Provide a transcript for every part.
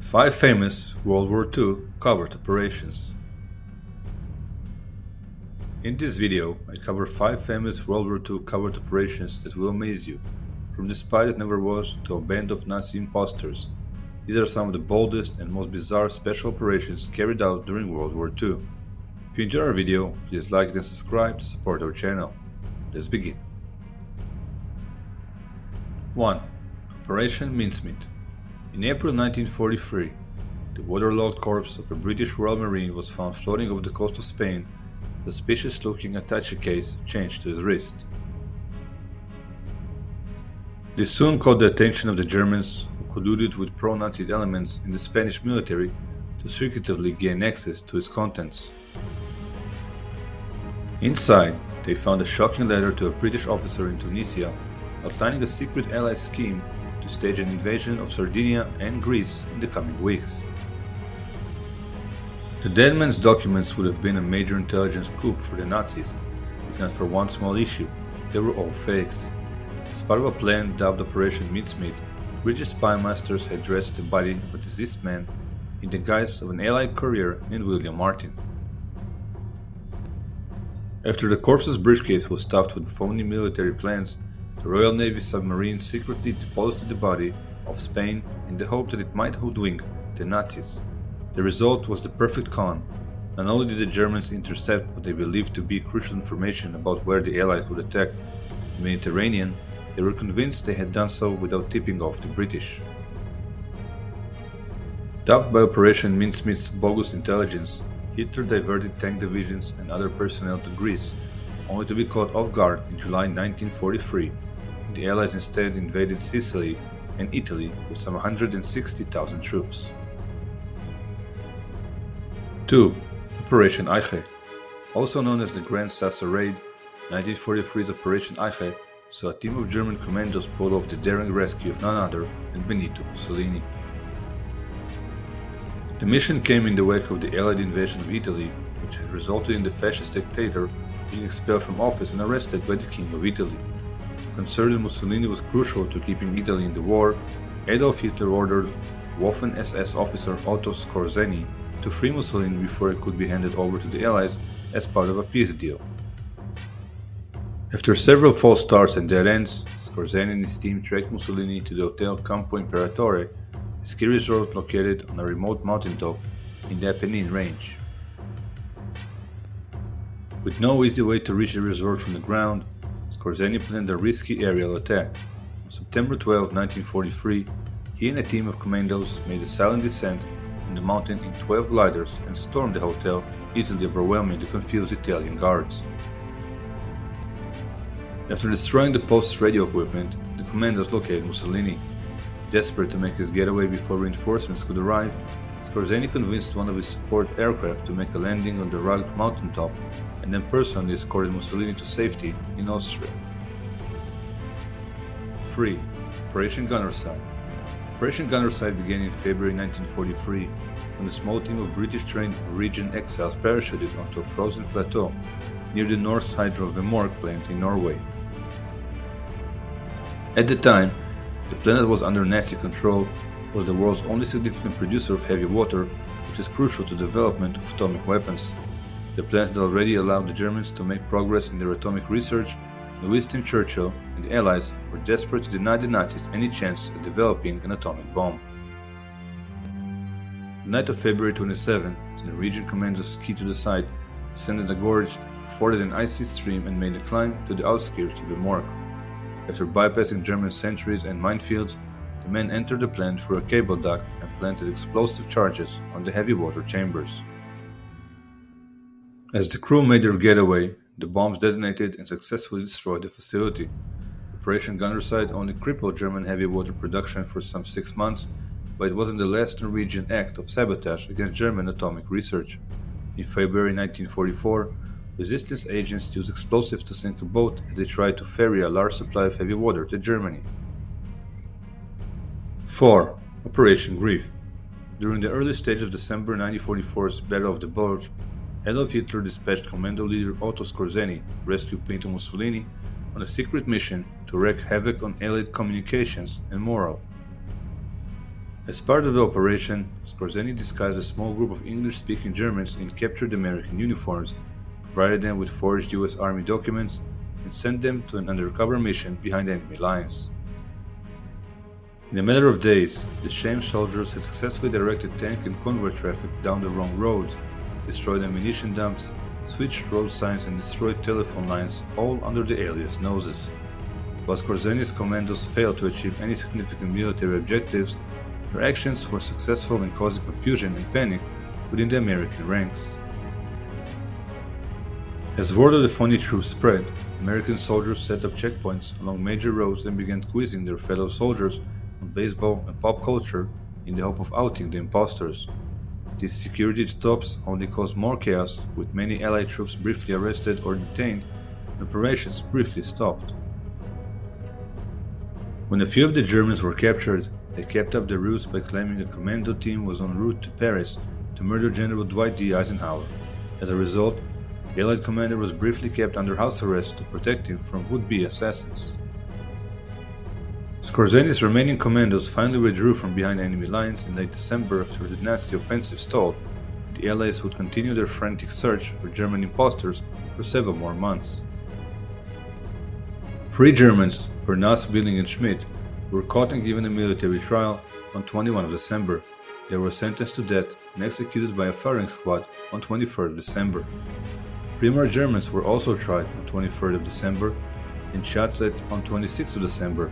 5 famous World War II covert operations. In this video, I cover 5 famous World War II covert operations that will amaze you, from the spy that never was to a band of Nazi imposters. These are some of the boldest and most bizarre special operations carried out during World War II. If you enjoy our video, please like it and subscribe to support our channel. Let's begin. 1. Operation Mincemeat. In April 1943, the waterlogged corpse of a British Royal Marine was found floating off the coast of Spain, with a suspicious-looking attaché case chained to his wrist. This soon caught the attention of the Germans, who colluded with pro-Nazi elements in the Spanish military to secretively gain access to its contents. Inside, they found a shocking letter to a British officer in Tunisia outlining a secret Allied scheme to stage an invasion of Sardinia and Greece in the coming weeks. The dead man's documents would have been a major intelligence coup for the Nazis, if not for one small issue: they were all fakes. As part of a plan dubbed Operation Mincemeat, British spy masters had dressed the body of a deceased man in the guise of an Allied courier named William Martin. After the corpse's briefcase was stuffed with phony military plans, the Royal Navy submarine secretly deposited the body of Spain in the hope that it might hoodwink the Nazis. The result was the perfect con. Not only did the Germans intercept what they believed to be crucial information about where the Allies would attack the Mediterranean, they were convinced they had done so without tipping off the British. Dubbed by Operation Mincemeat's bogus intelligence, Hitler diverted tank divisions and other personnel to Greece, only to be caught off guard in July 1943. The Allies instead invaded Sicily and Italy with some 160,000 troops. 2. Operation Eiche. Also known as the Grand Salsa Raid, 1943's Operation Eiche saw a team of German commandos pull off the daring rescue of none other than Benito Mussolini. The mission came in the wake of the Allied invasion of Italy, which had resulted in the fascist dictator being expelled from office and arrested by the King of Italy. Concerned that Mussolini was crucial to keeping Italy in the war, Adolf Hitler ordered Waffen-SS officer Otto Skorzeny to free Mussolini before he could be handed over to the Allies as part of a peace deal. After several false starts and dead ends, Skorzeny and his team tracked Mussolini to the Hotel Campo Imperatore, a ski resort located on a remote mountaintop in the Apennine range. With no easy way to reach the resort from the ground, Skorzeny planned a risky aerial attack. On September 12, 1943, he and a team of commandos made a silent descent from the mountain in 12 gliders and stormed the hotel, easily overwhelming the confused Italian guards. After destroying the post's radio equipment, the commandos located Mussolini. Desperate to make his getaway before reinforcements could arrive, Skorzeny convinced one of his support aircraft to make a landing on the rugged mountaintop and then personally escorted Mussolini to safety in Austria. 3. Operation Gunnerside. Operation Gunnerside began in February 1943 when a small team of British-trained Norwegian exiles parachuted onto a frozen plateau near the Norsk Hydro Vemork plant in Norway. At the time, the plant that was under Nazi control was the world's only significant producer of heavy water, which is crucial to the development of atomic weapons. The plant had already allowed the Germans to make progress in their atomic research, and Winston Churchill and the Allies were desperate to deny the Nazis any chance at developing an atomic bomb. The night of February 27, the Norwegian commandos skied to the site, descended a gorge, forded an icy stream, and made a climb to the outskirts of Vemork. After bypassing German sentries and minefields, the men entered the plant through a cable duct and planted explosive charges on the heavy water chambers. As the crew made their getaway, the bombs detonated and successfully destroyed the facility. Operation Gunnerside only crippled German heavy water production for some 6 months, but it wasn't the last Norwegian act of sabotage against German atomic research. In February 1944, resistance agents used explosives to sink a boat as they tried to ferry a large supply of heavy water to Germany. 4. Operation Grief. During the early stage of December 1944's Battle of the Bulge, Adolf Hitler dispatched commando leader Otto Skorzeny to rescue Benito Mussolini on a secret mission to wreak havoc on Allied communications and morale. As part of the operation, Skorzeny disguised a small group of English-speaking Germans in captured American uniforms, provided them with forged US Army documents, and sent them to an undercover mission behind enemy lines. In a matter of days, the shamed soldiers had successfully directed tank and convoy traffic down the wrong roads, destroyed ammunition dumps, switched road signs, and destroyed telephone lines, all under the alias noses. While Skorzeny's commandos failed to achieve any significant military objectives, their actions were successful in causing confusion and panic within the American ranks. As word of the phony troops spread, American soldiers set up checkpoints along major roads and began quizzing their fellow soldiers on baseball and pop culture in the hope of outing the imposters. These security stops only caused more chaos, with many Allied troops briefly arrested or detained, and operations briefly stopped. When a few of the Germans were captured, they kept up the ruse by claiming a commando team was en route to Paris to murder General Dwight D. Eisenhower. As a result, the Allied commander was briefly kept under house arrest to protect him from would-be assassins. Skorzeny's remaining commandos finally withdrew from behind enemy lines in late December after the Nazi offensive stalled. The Allies would continue their frantic search for German imposters for several more months. 3 Germans, Bernays, Billing, and Schmidt, were caught and given a military trial on 21 of December. They were sentenced to death and executed by a firing squad on 23rd of December. 3 more Germans were also tried on 23rd of December and shot at on 26th of December.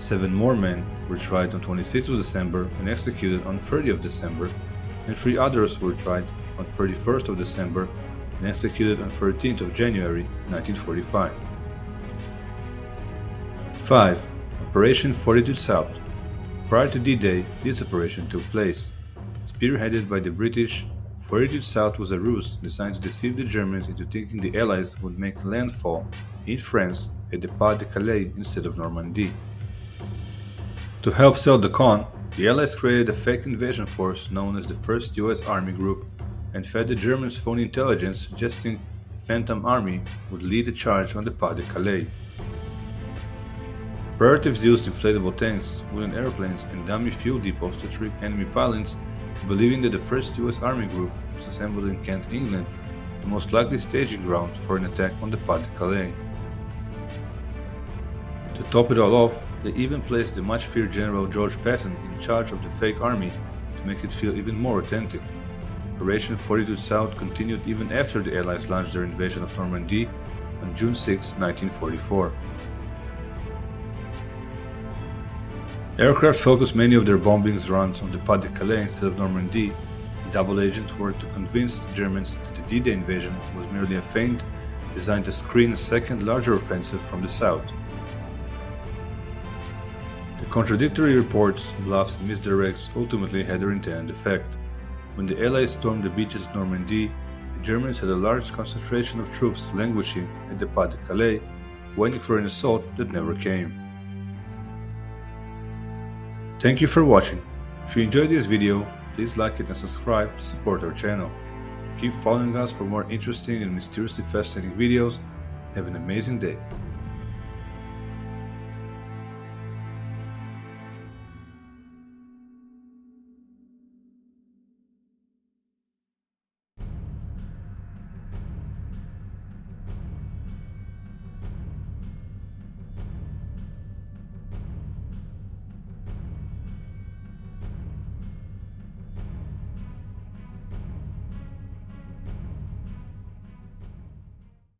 7 more men were tried on 26th of December and executed on 30th of December, and 3 others were tried on 31st of December and executed on 13th of January 1945. 5. Operation Fortitude South. Prior to D-Day, this operation took place. Spearheaded by the British, Fortitude South was a ruse designed to deceive the Germans into thinking the Allies would make landfall in France at the Pas de Calais instead of Normandy. To help sell the con, the Allies created a fake invasion force known as the 1st US Army Group and fed the Germans phony intelligence suggesting the Phantom Army would lead a charge on the Pas de Calais. Operatives used inflatable tanks, wooden airplanes, and dummy fuel depots to trick enemy pilots, believing that the 1st US Army Group was assembled in Kent, England, the most likely staging ground for an attack on the Pas de Calais. To top it all off, they even placed the much-feared General George Patton in charge of the fake army to make it feel even more authentic. Operation Fortitude South continued even after the Allies launched their invasion of Normandy on June 6, 1944. Aircraft focused many of their bombings runs on the Pas de Calais instead of Normandy, and double agents worked to convince the Germans that the D-Day invasion was merely a feint designed to screen a second larger offensive from the south. The contradictory reports, bluffs, and misdirects ultimately had their intended effect. When the Allies stormed the beaches of Normandy, the Germans had a large concentration of troops languishing at the Pas de Calais, waiting for an assault that never came. Thank you for watching. If you enjoyed this video, please like it and subscribe to support our channel. Keep following us for more interesting and mysteriously fascinating videos. Have an amazing day.